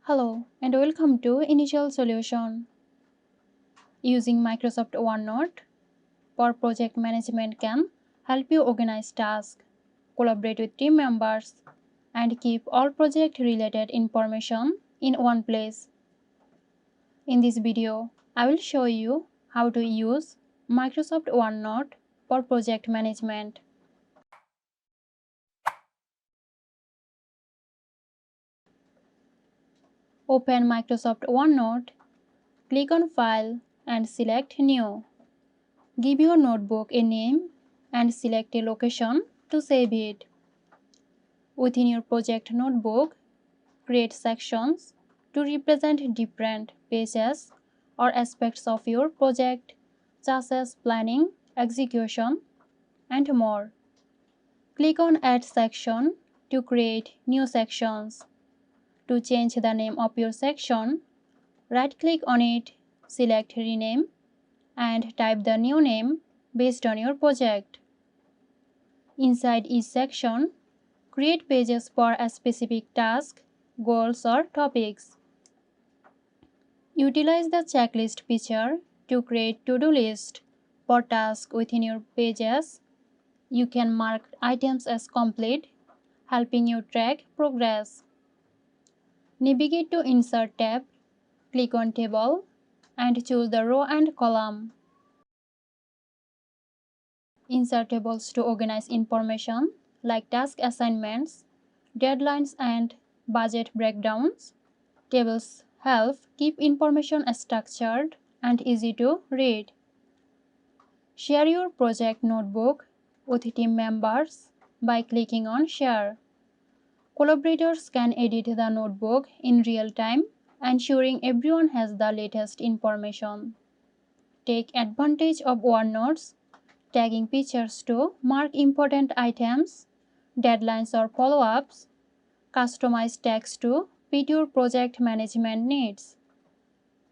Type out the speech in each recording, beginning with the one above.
Hello and welcome to Initial Solution. Using Microsoft OneNote for project management can help you organize tasks, collaborate with team members, and keep all project-related information in one place. In this video, I will show you how to use Microsoft OneNote for project management. Open Microsoft OneNote, click on File and select New. Give your notebook a name and select a location to save it. Within your project notebook, create sections to represent different pages or aspects of your project, such as planning, execution, and more. Click on Add Section to create new sections. To change the name of your section, right-click on it, select Rename, and type the new name based on your project. Inside each section, create pages for a specific task, goals, or topics. Utilize the checklist feature to create to-do list for tasks within your pages. You can mark items as complete, helping you track progress. Navigate to Insert tab, click on Table, and choose the row and column. Insert tables to organize information like task assignments, deadlines, and budget breakdowns. Tables help keep information structured and easy to read. Share your project notebook with team members by clicking on Share. Collaborators can edit the notebook in real time, ensuring everyone has the latest information. Take advantage of OneNote's tagging features to mark important items, deadlines, or follow-ups. Customize tags to fit your project management needs.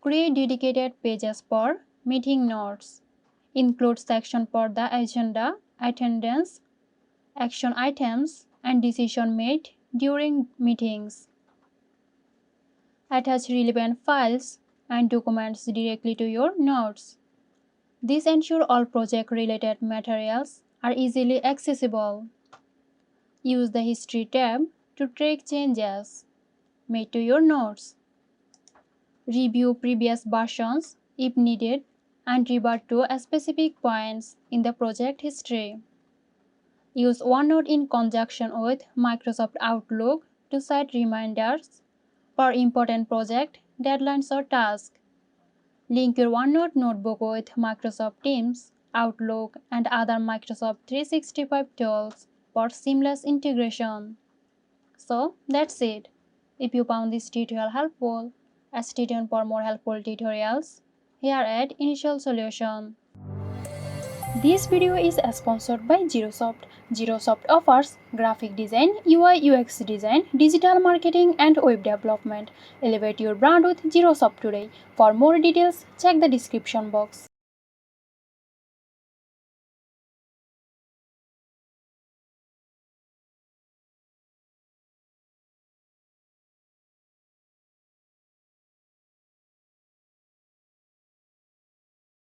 Create dedicated pages for meeting notes. Include sections for the agenda, attendance, action items, and decision made during meetings. Attach relevant files and documents directly to your notes. This ensures all project-related materials are easily accessible. Use the History tab to track changes made to your notes. Review previous versions if needed and revert to specific points in the project history. Use OneNote in conjunction with Microsoft Outlook to set reminders for important project deadlines or tasks. Link your OneNote notebook with Microsoft Teams, Outlook, and other Microsoft 365 tools for seamless integration. So that's it. If you found this tutorial helpful, stay tuned for more helpful tutorials here at Initial Solution. This video is sponsored by Girosoft. Girosoft offers graphic design, UI UX design, digital marketing, and web development. Elevate your brand with Girosoft today. For more details, check the description box.